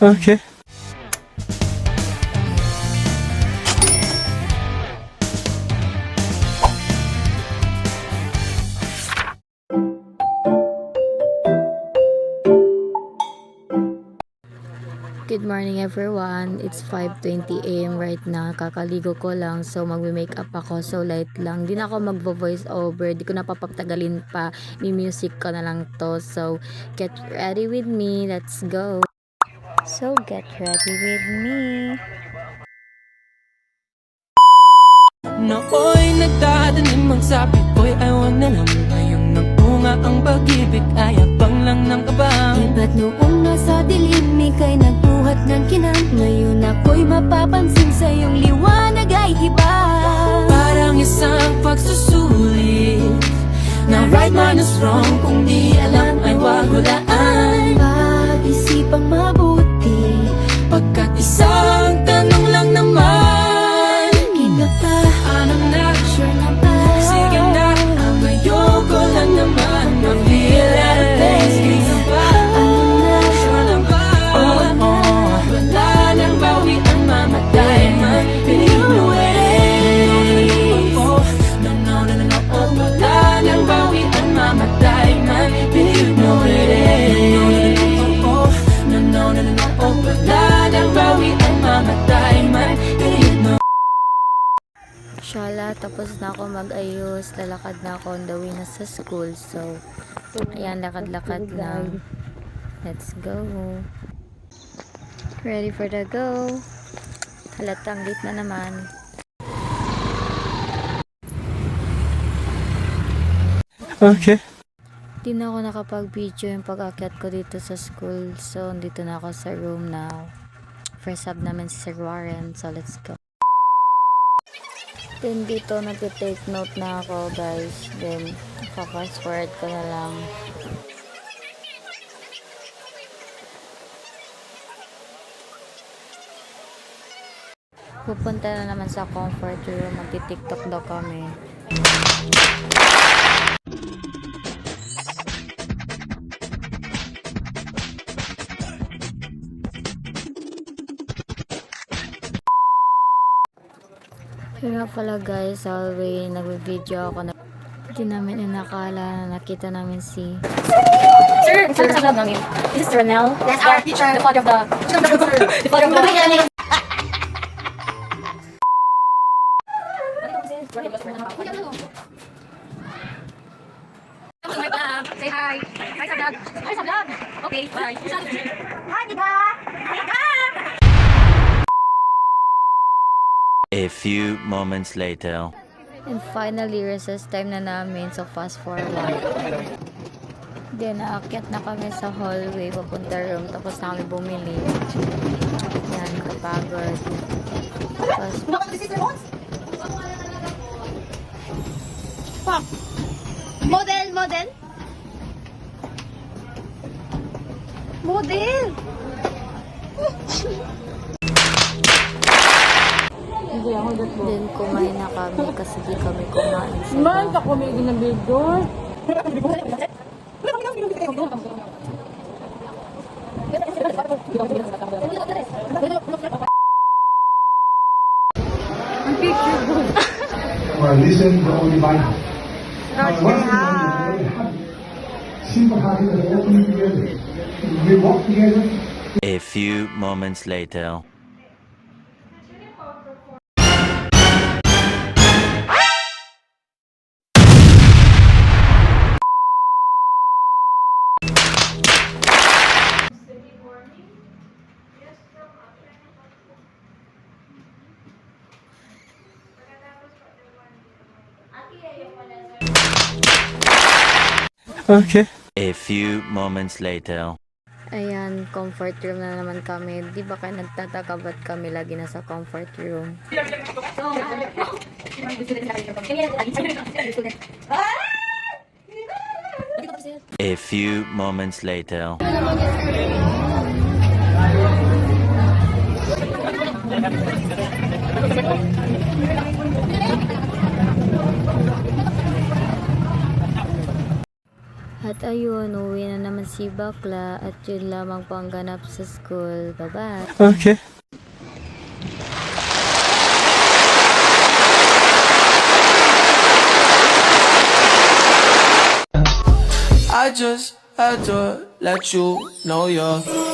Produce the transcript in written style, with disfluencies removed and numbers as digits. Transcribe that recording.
Okay. Good morning everyone. It's 5:20 AM right now. Kakaligo ko lang. So magme-makeup ako. So light lang. Di na ako magvo-voice over. Di ko na papagtagalin pa. Mi-music ko na lang to. So get ready with me. Let's go. So get ready with me. Nooy nagtatanim ang sabi ko'y ayaw na lang. Ngayong nagpunga ang pag-ibig ay abang lang ng kabang. Ba't noong nasa dilim ika'y nagbuhat ng kinang? Ngayon ako'y mapapansin sa iyong liwanag ay iba. Parang isang pagsusulit na right minus wrong. Kung di alam ay wag hulaan. Pag-isipang mabuti, Pagkat isang tanong lang naman. kita pa, Anong na? sure na ba? Sige na, ang ayoko lang naman ma-feel at a place. Kita ba? Sure na ba? Wala nang bawi ang mamatay man. Believe me waiting. No, no, no, no, no. Wala nang bawi ang mamatay man. Believe me waiting. No, no, no, no, no. Wala nang bawi ang mamatay man. Believe me. Shala, tapos na ako mag-ayos. Lalakad na ako on the way na sa school. So, ayan, lakad-lakad lang. Let's go. Ready for the go. Halatang late na naman. Okay. Di na ako nakapag-video yung pag-akyat ko dito sa school. So, dito na ako sa room now. First sub namin si Sir Warren. So, let's go. Then, dito nag-take note na ako, guys. Then, fast forward ko na lang. Pupunta na naman sa comfort room. Magti-tiktok daw kami. Kaya pala guys, always nag-video ako na hindi namin inakala na nakita namin si Sir, sir, sa vlog namin. This is Ronel. Yes, our teacher. The father of the father of the Say hi. Hi sa vlog. Hi sa vlog. Okay, bye. Hi, Diba. A few moments later. and finally recess time na namin, so fast forward. Then naakyat na kami sa hallway papunta room, tapos na kami bumili. Yan, kapagod. Tapos Model, model. Model. then kumain na kami kasi di kami kumain sa Man, ka kumigil ng video. Or listen to only Bible. Super happy that we're walking together. We walk together. A few moments later. Okay. A few moments later. Ayan, comfort room na naman kami. Di ba kayo nagtataka ba't kami lagi nasa comfort room? A few moments later. At ayun, uwi na naman si Bakla at yun lamang po ang ganap sa school. Bye-bye! Okay. I just had to let you know you're